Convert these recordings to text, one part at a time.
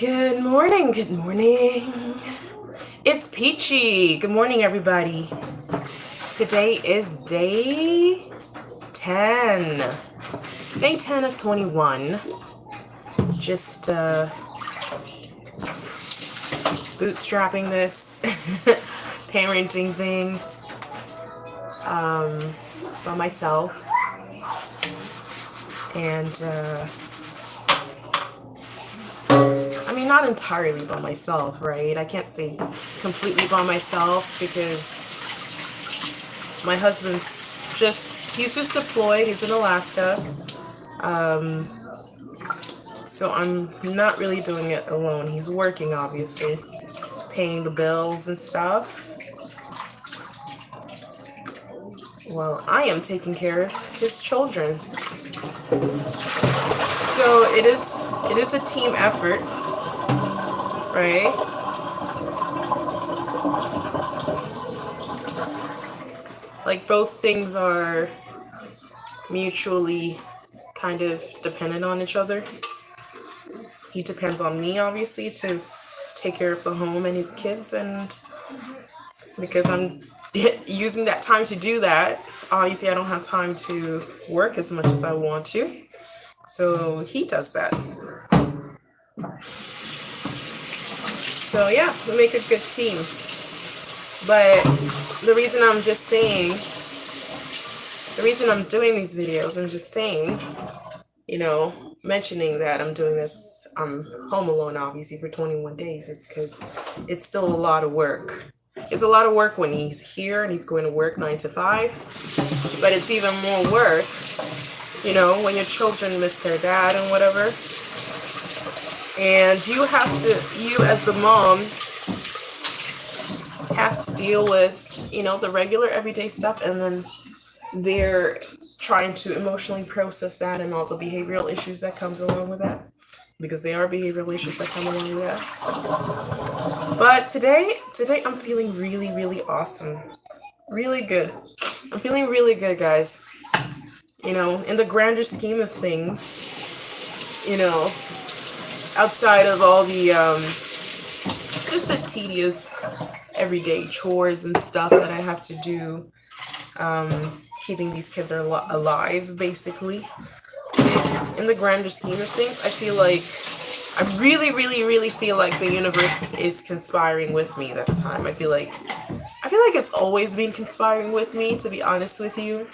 Good morning, good morning. It's Peachy. Good morning, everybody. Today is day 10. Day 10 of 21. Just bootstrapping this parenting thing by myself. And not entirely by myself, right? I can't say completely by myself because my husband's he's just deployed. He's in Alaska. So I'm not really doing it alone. He's working, obviously, paying the bills and stuff, while I am taking care of his children. So it is a team effort, right? Like, both things are mutually kind of dependent on each other. He depends on me, obviously, to take care of the home and his kids, and because I'm using that time to do that, obviously I don't have time to work as much as I want to. So he does that. So yeah, we make a good team. But the reason I'm doing these videos, I'm just saying, mentioning that I'm doing this, I'm home alone obviously for 21 days, is because it's still a lot of work. It's a lot of work when he's here and he's going to work 9 to 5, but it's even more work, when your children miss their dad and whatever. And you as the mom, have to deal with, the regular everyday stuff, and then they're trying to emotionally process that and all the behavioral issues that comes along with that, because they are behavioral issues that come along with that. But today I'm feeling really, really awesome. Really good. I'm feeling really good, guys. In the grander scheme of things, outside of all the just the tedious everyday chores and stuff that I have to do, keeping these kids alive, basically. In the grander scheme of things, I really, really, really feel like the universe is conspiring with me this time. I feel like it's always been conspiring with me, to be honest with you.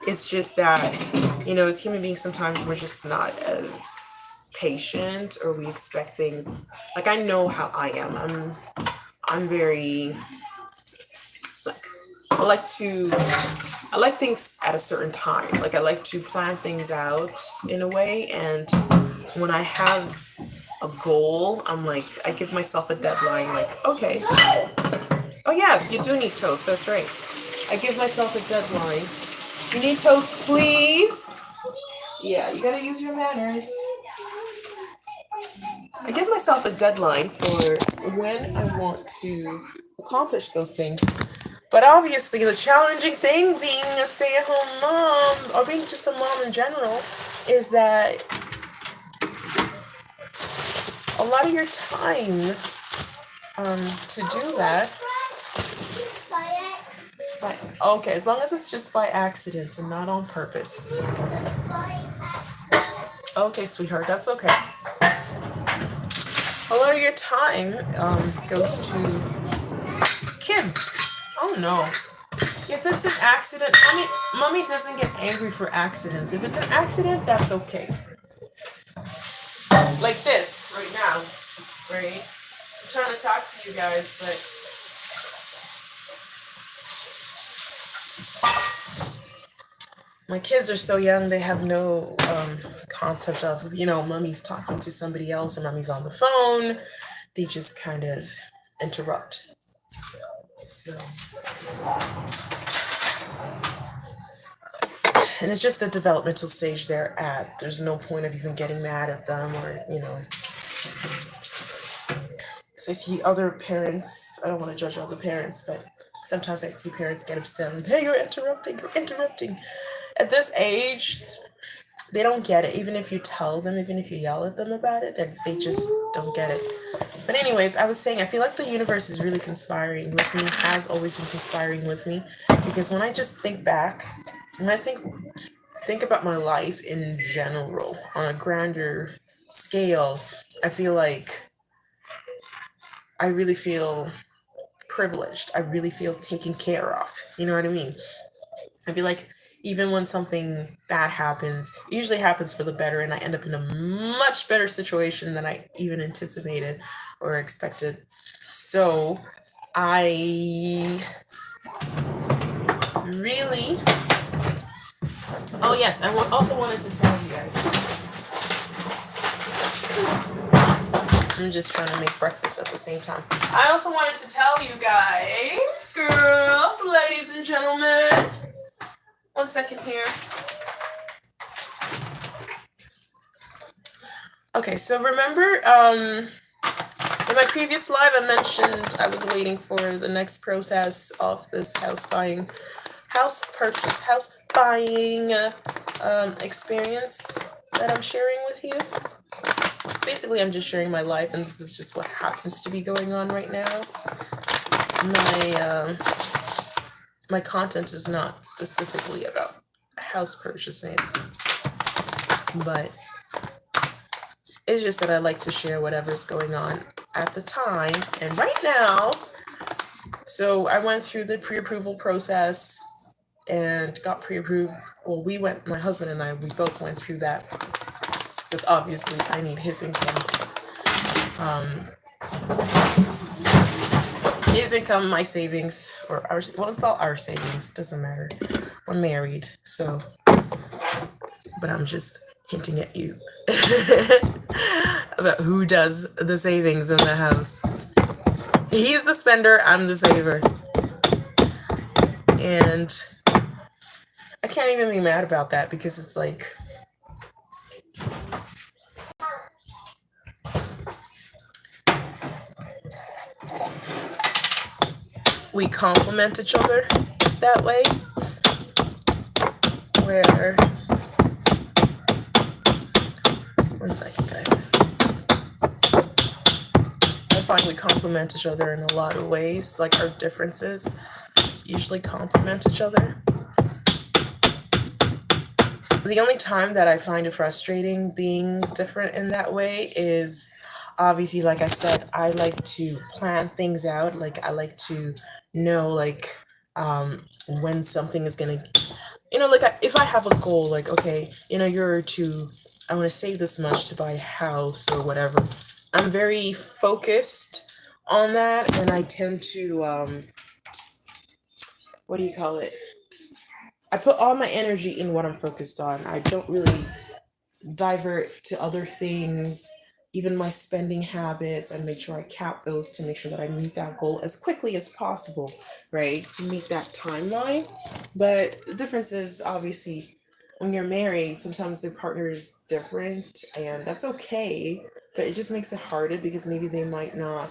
It's just that, as human beings, sometimes we're just not as patient, or we expect things. Like, I know how I am. I'm very, I like things at a certain time. Like, I like to plan things out in a way, and when I have a goal, I give myself a deadline, like, okay. Oh yes, you do need toast, that's right. I give myself a deadline. You need toast, please? Yeah, you gotta use your manners. I give myself a deadline for when I want to accomplish those things. But obviously, the challenging thing being a stay-at-home mom, or being just a mom in general, is that a lot of your time to do that. Okay, as long as it's just by accident and not on purpose. Okay, sweetheart, that's okay. A lot of your time goes to kids. Oh no. If it's an accident, mommy doesn't get angry for accidents. If it's an accident, that's okay. Like this right now, right? I'm trying to talk to you guys, but my kids are so young, they have no concept of, mommy's talking to somebody else or mommy's on the phone. They just kind of interrupt. So, and it's just the developmental stage they're at. There's no point of even getting mad at them, or, because I see other parents, I don't want to judge other parents, but sometimes I see parents get upset and, hey, you're interrupting. At this age, they don't get it. Even if you tell them, even if you yell at them about it, they just don't get it. But anyways, I was saying, I feel like the universe is really conspiring with me, has always been conspiring with me, because when I just think back, when I think about my life in general on a grander scale, I feel like I really feel privileged. I really feel taken care of. You know what I mean? I feel like even when something bad happens, it usually happens for the better, and I end up in a much better situation than I even anticipated or expected. So I really. Oh, yes, also wanted to tell you guys. I'm just trying to make breakfast at the same time. I also wanted to tell you guys, girls, ladies, and gentlemen. 1 second here. Okay, so remember, in my previous live, I mentioned I was waiting for the next process of this house buying experience that I'm sharing with you. Basically, I'm just sharing my life, and this is just what happens to be going on right now. My content is not specifically about house purchasing, but it's just that I like to share whatever's going on at the time and right now. So I went through the pre-approval process and got pre-approved. Well, my husband and I, we both went through that because obviously I need his income. His income, my savings, or our, well, it's all our savings. It doesn't matter. We're married, so. But I'm just hinting at you about who does the savings in the house. He's the spender, I'm the saver. And I can't even be mad about that because it's like, we complement each other that way. Where, 1 second, guys. I find we complement each other in a lot of ways. Like, our differences usually complement each other. The only time that I find it frustrating being different in that way is obviously, like I said, I like to plan things out. Like, I like to know, like, when something is gonna, like, if I have a goal, like, okay, I want to save this much to buy a house or whatever. I'm very focused on that, and I tend to, what do you call it? I put all my energy in what I'm focused on. I don't really divert to other things, even my spending habits. I make sure I cap those to make sure that I meet that goal as quickly as possible, right? To meet that timeline. But the difference is obviously when you're married, sometimes their partner is different, and that's okay. But it just makes it harder because maybe they might not,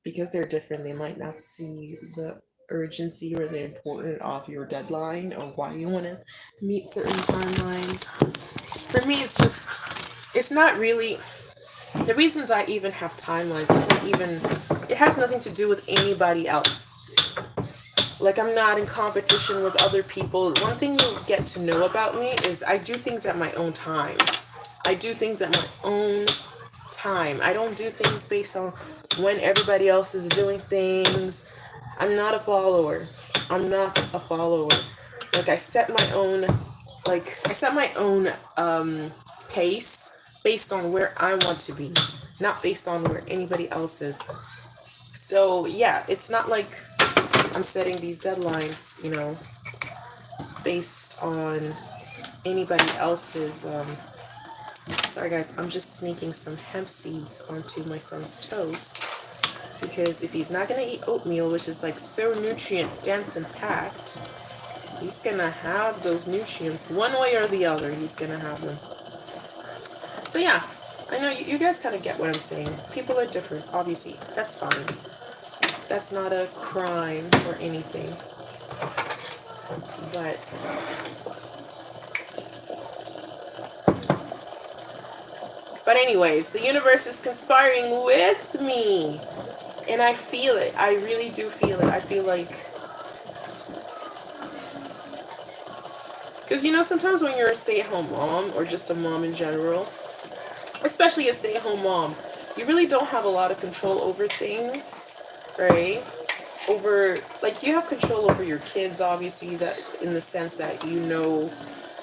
because they're different, they might not see the urgency or the importance of your deadline or why you want to meet certain timelines. For me, it's not really, the reasons I even have timelines, it has nothing to do with anybody else. Like, I'm not in competition with other people. One thing you get to know about me is I do things at my own time. I do things at my own time. I don't do things based on when everybody else is doing things. I'm not a follower. Like, I set my own pace based on where I want to be, not based on where anybody else is. So yeah, it's not like I'm setting these deadlines, based on anybody else's. Sorry guys, I'm just sneaking some hemp seeds onto my son's toast, because if he's not gonna eat oatmeal, which is like so nutrient dense and packed, he's gonna have those nutrients one way or the other. He's gonna have them. So yeah, I know you guys kind of get what I'm saying. People are different, obviously. That's fine. That's not a crime or anything. But anyways, the universe is conspiring with me. And I feel it. I really do feel it. I feel like, because sometimes when you're a stay-at-home mom or just a mom in general, especially a stay-at-home mom, you really don't have a lot of control over things, right? Over, like, you have control over your kids, obviously, that in the sense that you know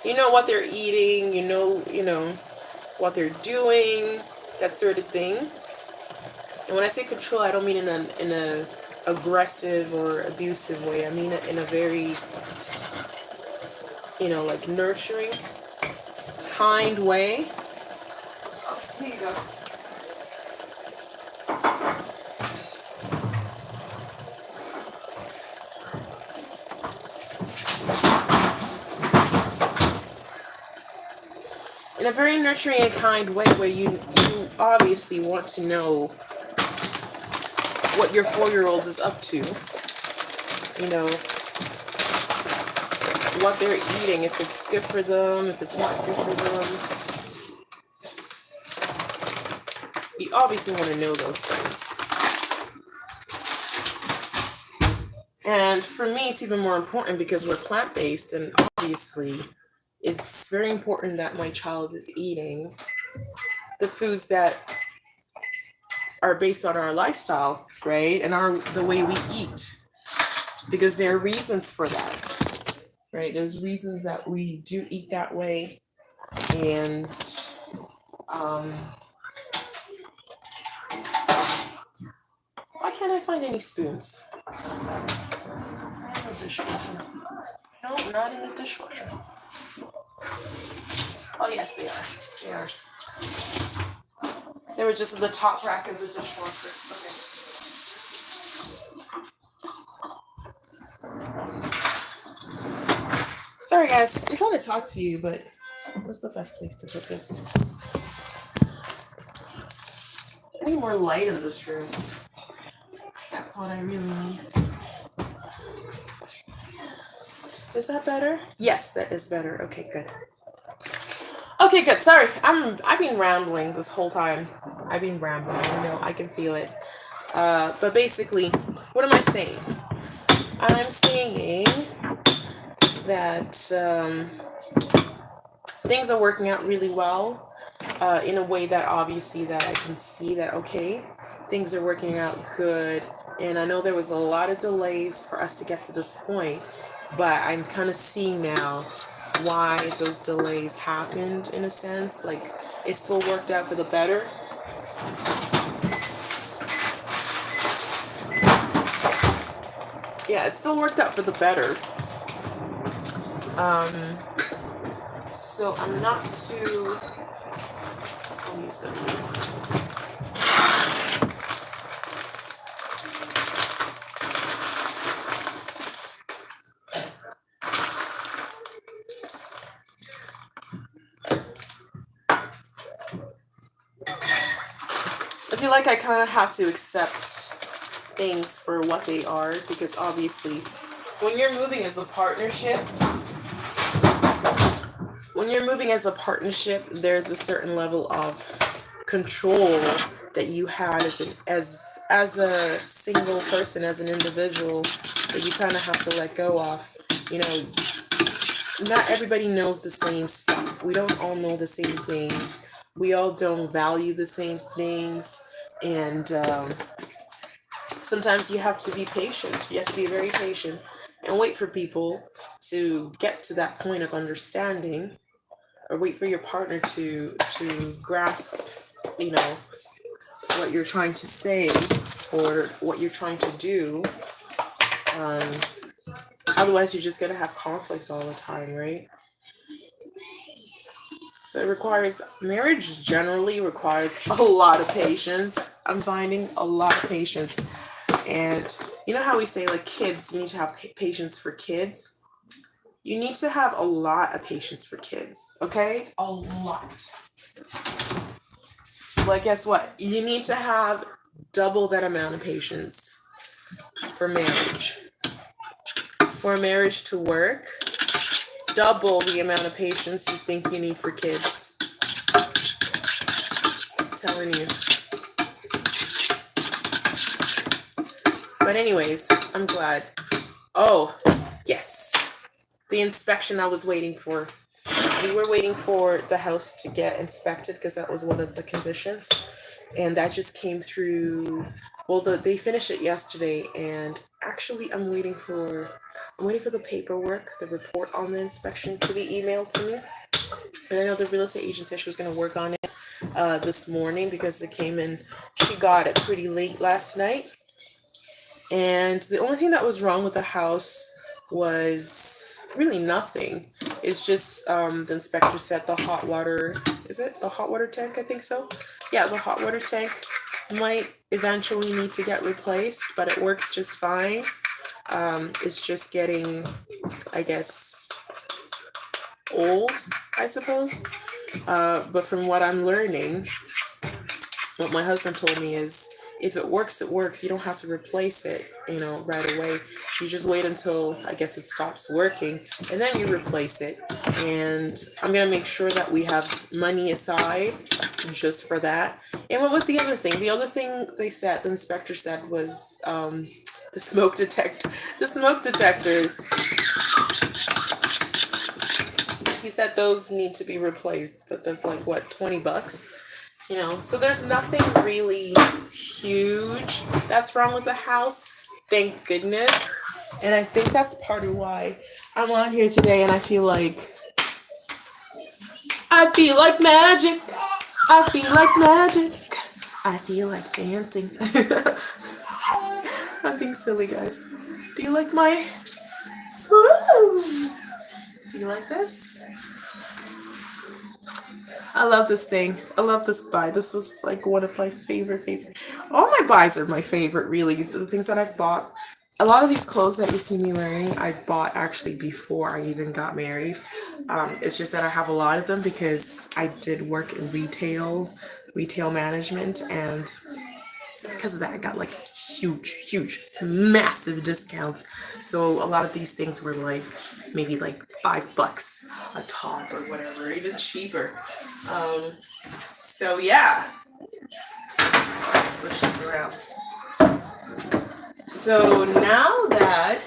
what they're eating, what they're doing, that sort of thing. And when I say control, I don't mean in a aggressive or abusive way. I mean it in a very, like, nurturing, kind way. Oh, here you go. In a very nurturing and kind way, where you obviously want to know what your 4-year-old is up to. What they're eating, if it's good for them, if it's not good for them. You obviously want to know those things. And for me, it's even more important because we're plant-based, and obviously it's very important that my child is eating the foods that are based on our lifestyle, right? And the way we eat. Because there are reasons for that, right? There's reasons that we do eat that way. And why can't I find any spoons? I have a dishwasher. No, not in the dishwasher. Oh, yes, they are. They were just in the top rack of the dishwasher. Okay. Sorry, guys. I'm trying to talk to you, but where's the best place to put this? I need more light in this room. That's what I really need. Is that better? Yes, that is better. Okay, good. Okay, good. Sorry, I've been rambling this whole time. I can feel it. But basically, what am I saying? I'm saying that things are working out really well, in a way that obviously that I can see that, okay, things are working out good. And I know there was a lot of delays for us to get to this point, but I'm kind of seeing now why those delays happened, in a sense. Like, it still worked out for the better. Yeah, it still worked out for the better. So I'm not too... I'll use this one. I feel like I kind of have to accept things for what they are, because obviously when you're moving as a partnership, there's a certain level of control that you had as a single person, as an individual, that you kind of have to let go of. Not everybody knows the same stuff. We don't all know the same things. We all don't value the same things. And sometimes you have to be patient. You have to be very patient and wait for people to get to that point of understanding, or wait for your partner to grasp, what you're trying to say or what you're trying to do. Otherwise, you're just going to have conflicts all the time, right? So marriage generally requires a lot of patience. I'm finding a lot of patience. And you know how we say, like, kids, you need to have patience for kids? You need to have a lot of patience for kids, okay? A lot. But guess what? You need to have double that amount of patience for marriage. For a marriage to work, double the amount of patience you think you need for kids. I'm telling you. But anyways, I'm glad. Oh, yes. The inspection I was waiting for. We were waiting for the house to get inspected because that was one of the conditions. And that just came through. Well, they finished it yesterday, and actually I'm waiting for the paperwork, the report on the inspection to be emailed to me. And I know the real estate agent said she was going to work on it this morning because it came in. She got it pretty late last night. And the only thing that was wrong with the house was really nothing. It's just the inspector said the hot water, is it the hot water tank? I think so. Yeah, the hot water tank might eventually need to get replaced, but it works just fine. It's just getting, I guess, old, I suppose. But from what I'm learning, what my husband told me is, if it works, it works. You don't have to replace it, right away. You just wait until, I guess, it stops working, and then you replace it. And I'm going to make sure that we have money aside just for that. And what was the other thing? The other thing the inspector said was the smoke detectors. He said those need to be replaced, but that's like, what, $20? So there's nothing really huge that's wrong with the house, thank goodness. And I think that's part of why I'm on here today, and I feel like magic. I feel like magic. I feel like dancing. I'm being silly, guys. Do you like my... Woo! Do you like this? I love this thing. I love this buy. This was like one of my favorite. All my buys are my favorite, really. The things that I've bought. A lot of these clothes that you see me wearing, I bought actually before I even got married. It's just that I have a lot of them because I did work in retail management, and because of that, I got like huge, massive discounts. So a lot of these things were like maybe like $5 a top or whatever, even cheaper. So yeah, let's switch this around. So now that,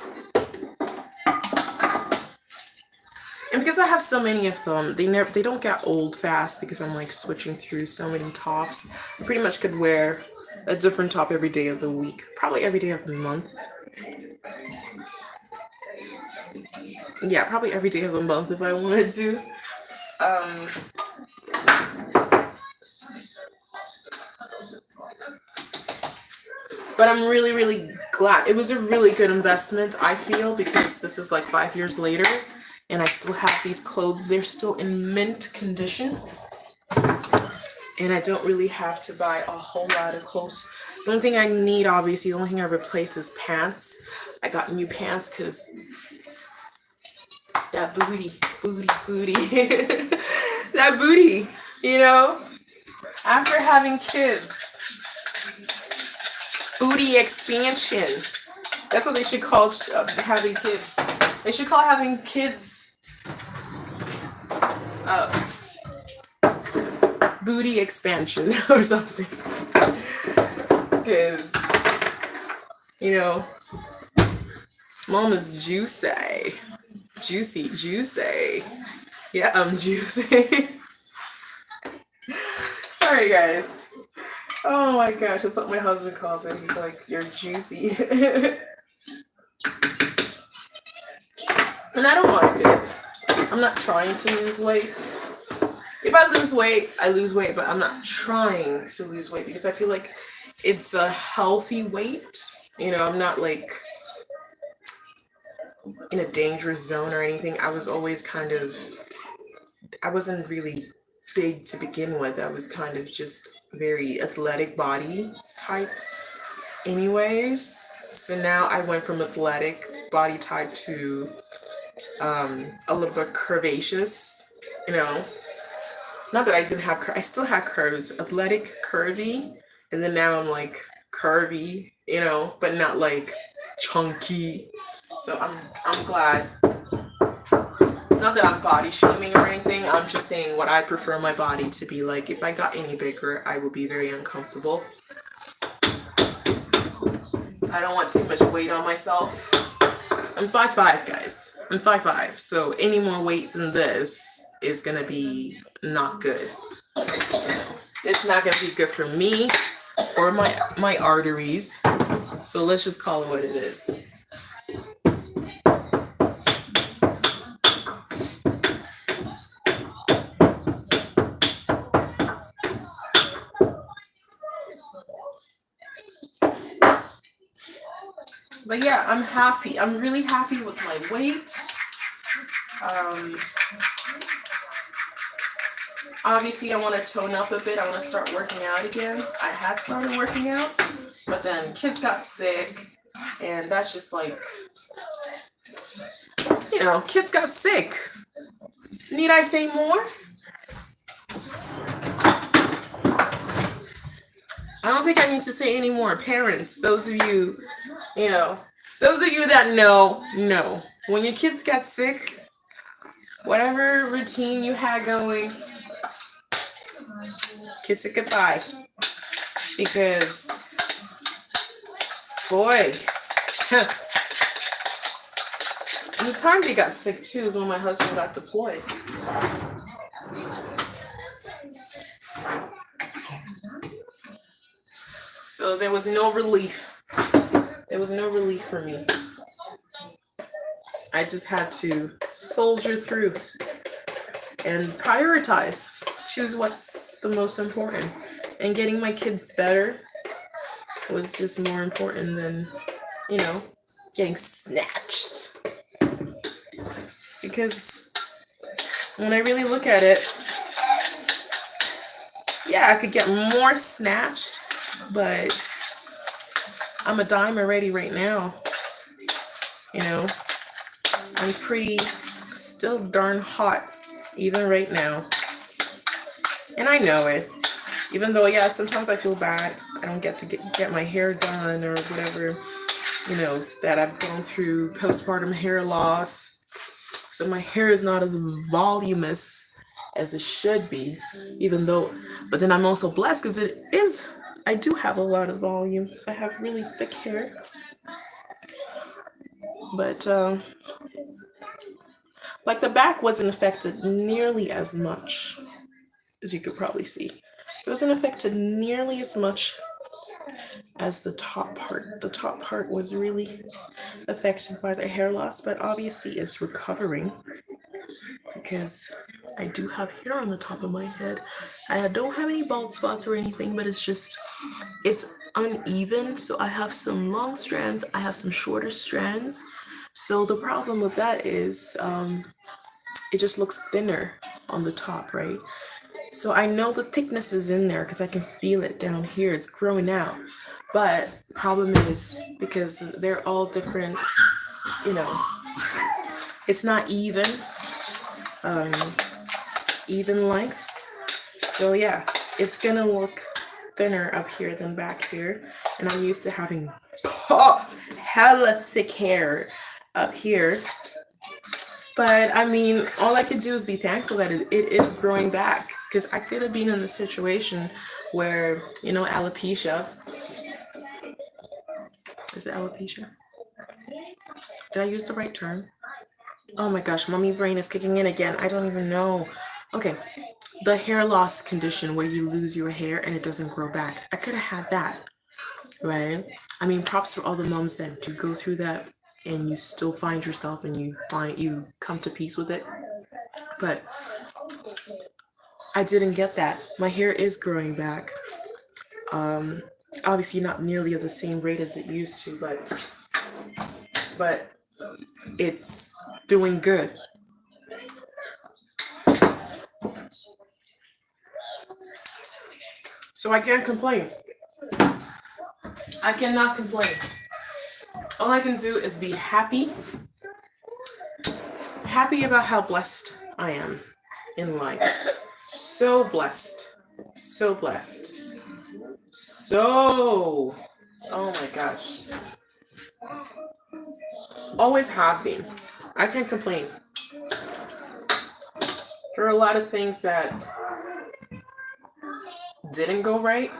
and because I have so many of them, they don't get old fast because I'm like switching through so many tops. I pretty much could wear a different top every day of the week, probably every day of the month. Yeah, probably every day of the month if I wanted to. But I'm really glad. It was a really good investment, I feel, because this is like 5 years later and I still have these clothes. They're still in mint condition. And I don't really have to buy a whole lot of clothes. The only thing I need, obviously, the only thing I replace is pants. I got new pants because that booty. That booty, after having kids. Booty expansion. That's what they should call having kids. They should call having kids booty expansion or something. Because, mom is juicy. Juicy. Yeah, I'm juicy. Sorry, guys. Oh my gosh, that's what my husband calls it. He's like, you're juicy. And I don't mind it. I'm not trying to lose weight. If I lose weight, I lose weight, but I'm not trying to lose weight because I feel like it's a healthy weight. I'm not like in a dangerous zone or anything. I was always I wasn't really big to begin with. I was kind of just very athletic body type anyways. So now I went from athletic body type to a little bit curvaceous, Not that I didn't have I still had curves, athletic, curvy, and then now I'm like curvy, but not like chunky. So I'm glad. Not not that I'm body shaming or anything. I'm just saying what I prefer my body to be like. If I got any bigger, I would be very uncomfortable. I don't want too much weight on myself. I'm 5'5", guys. I'm 5'5", so any more weight than this is gonna be not good. It's not gonna be good for me or my arteries. So let's just call it what it is. But yeah, I'm happy. I'm really happy with my weight. Obviously, I want to tone up a bit. I want to start working out again. I had started working out, but then kids got sick, and that's just like, kids got sick. Need I say more? I don't think I need to say any more. Parents, those of you that know, when your kids got sick, whatever routine you had going, kiss it goodbye. Because, boy, the time they got sick too is when my husband got deployed. So there was no relief. There was no relief for me. I just had to soldier through and prioritize. Choose what's the most important. And getting my kids better was just more important than, getting snatched. Because when I really look at it, yeah, I could get more snatched, but I'm a dime already right now. I'm pretty still darn hot even right now. And I know it. Even though, yeah, sometimes I feel bad. I don't get to get my hair done or whatever, that I've gone through postpartum hair loss. So my hair is not as voluminous as it should be, but then I'm also blessed because I do have a lot of volume. I have really thick hair. But, like the back wasn't affected nearly as much, as you could probably see. It wasn't affected nearly as much as the top part. The top part was really affected by the hair loss, but obviously it's recovering because I do have hair on the top of my head. I don't have any bald spots or anything, but it's uneven. So I have some long strands, I have some shorter strands. So the problem with that is it just looks thinner on the top, right? So I know the thickness is in there because I can feel it down here. It's growing out. But problem is because they're all different, it's not even length. So yeah, it's gonna look thinner up here than back here. And I'm used to having hella thick hair up here. But I mean, all I could do is be thankful that it is growing back, because I could have been in the situation where, alopecia. Is it alopecia? Did I use the right term? Oh my gosh, mommy brain is kicking in again. I don't even know. Okay, the hair loss condition where you lose your hair and it doesn't grow back. I could have had that, right? I mean, props for all the moms that do go through that and you still find yourself and you come to peace with it. But I didn't get that. My hair is growing back. Obviously not nearly at the same rate as it used to, but it's doing good. So I can't complain. I cannot complain. All I can do is be happy about how blessed I am in life. So blessed. So blessed. Oh my gosh. Always have been. I can't complain. There are a lot of things that didn't go right,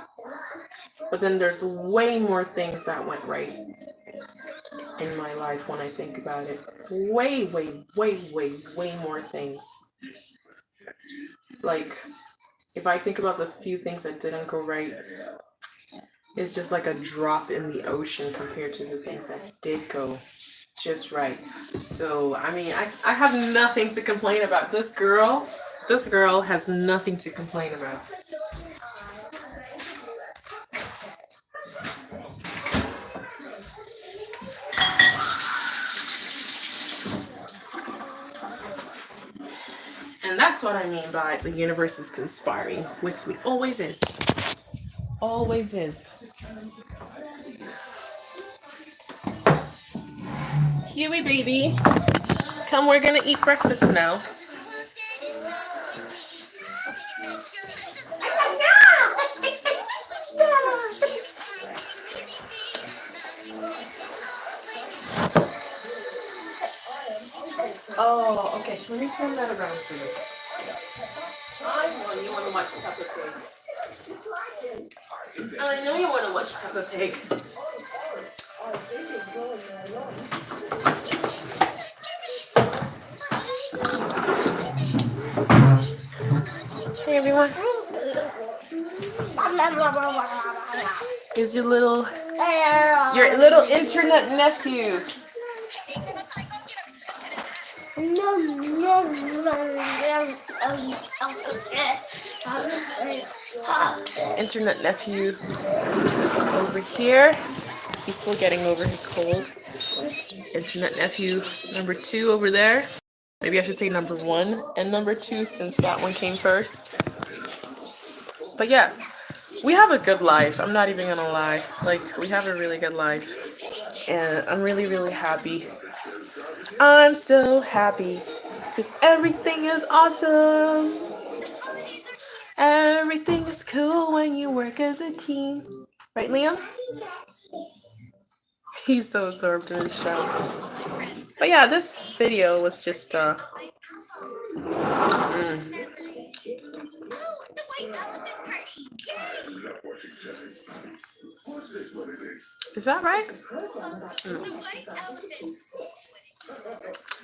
but then there's way more things that went right in my life when I think about it. Way, way, way, way, way more things. Like, if I think about the few things that didn't go right, it's just like a drop in the ocean compared to the things that did go just right. So, I mean, I have nothing to complain about. This girl has nothing to complain about. And that's what I mean by the universe is conspiring with me. Always is. Always is. Huey, baby. Come, we're gonna eat breakfast now. Oh, okay. Let me turn that around for you. You want to watch Peppa Pig. I know you want to watch Peppa Pig. Hey everyone. Here's your little internet nephew. Internet nephew over here. He's still getting over his cold. Internet nephew number 2 over there. Maybe I should say number 1 and number 2 since that one came first. But yeah, we have a good life. I'm not even gonna lie. Like, we have a really good life. And I'm really, really happy. I'm so happy. Because everything is awesome. Everything is cool when you work as a team. Right, Liam? He's so absorbed in his show. But yeah, this video was just, Is that right?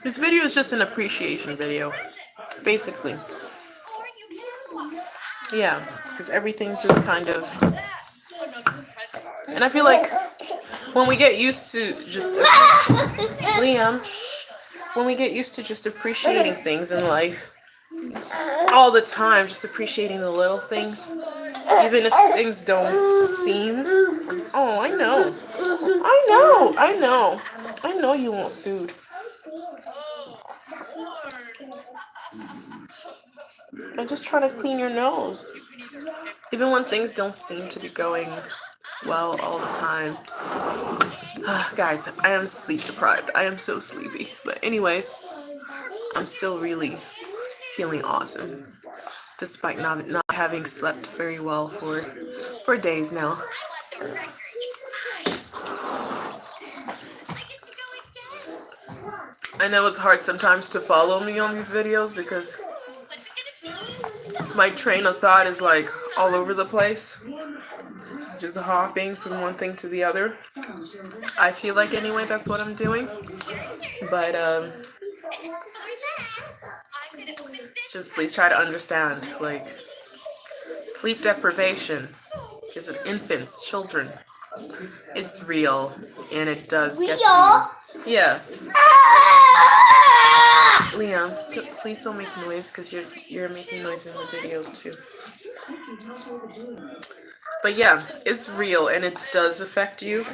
This video is just an appreciation video, basically. Yeah, because everything just kind of... And I feel like when we get used to just... Liam, when we get used to just appreciating things in life, all the time, just appreciating the little things, even if things don't seem... Oh, I know you want food. I'm just trying to clean your nose. Even when things don't seem to be going well all the time. Guys, I am sleep deprived. I am so sleepy. But anyways, I'm still really feeling awesome. Despite not having slept very well for days now. I know it's hard sometimes to follow me on these videos because my train of thought is like all over the place. Just hopping from one thing to the other. I feel like anyway that's what I'm doing. But just please try to understand, like, sleep deprivation is an infants, children. It's real and it does get to you. Yeah. Liam, please don't make noise because you're making noise in the video too. But yeah, it's real and it does affect you.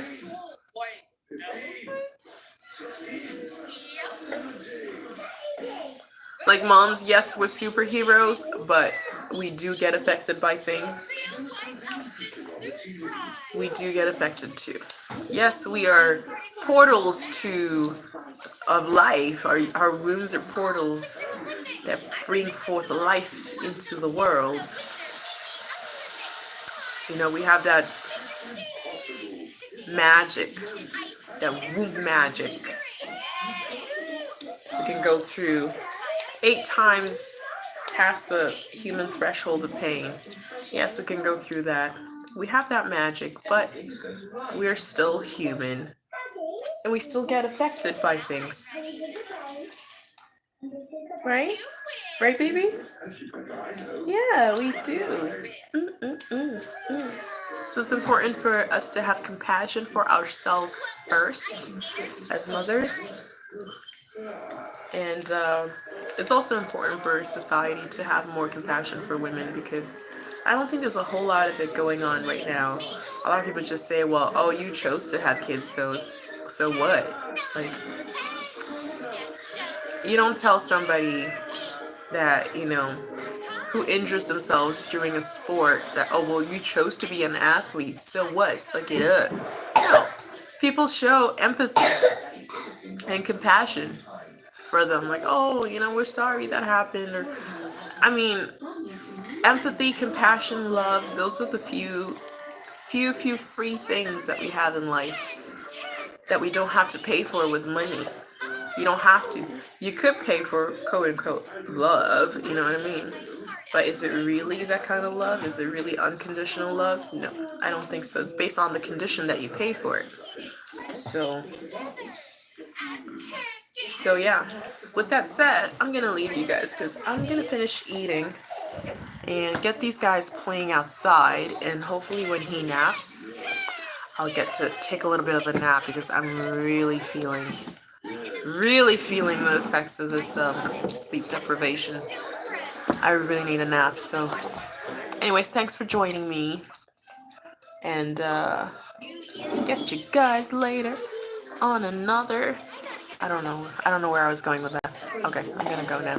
Like moms, yes, we're superheroes, but we do get affected by things. We do get affected too. Yes, we are portals of life. Our wombs are portals that bring forth life into the world. You know, we have that magic, that womb magic. We can go through 8 times past the human threshold of pain. Yes, we can go through that. We have that magic, but we're still human. And we still get affected by things. Right? Right, baby? Yeah, we do. Mm-mm-mm-mm. So it's important for us to have compassion for ourselves first as mothers. And it's also important for society to have more compassion for women because I don't think there's a whole lot of it going on right now. A lot of people just say, well, oh, you chose to have kids, so what? Like, you don't tell somebody that, who injures themselves during a sport that, oh, well, you chose to be an athlete, so what? Suck it up. No. People show empathy and compassion for them. Like, oh, we're sorry that happened. Or, I mean, empathy, compassion, love, those are the few free things that we have in life that we don't have to pay for with money. You don't have to. You could pay for quote unquote love, you know what I mean? But is it really that kind of love? Is it really unconditional love? No, I don't think so. It's based on the condition that you pay for it. So yeah. With that said, I'm gonna leave you guys because I'm gonna finish eating and get these guys playing outside, and hopefully when he naps, I'll get to take a little bit of a nap because I'm really feeling the effects of this sleep deprivation. I really need a nap. So anyways, thanks for joining me, and get you guys later on another. I don't know where I was going with that. Okay, I'm gonna go now.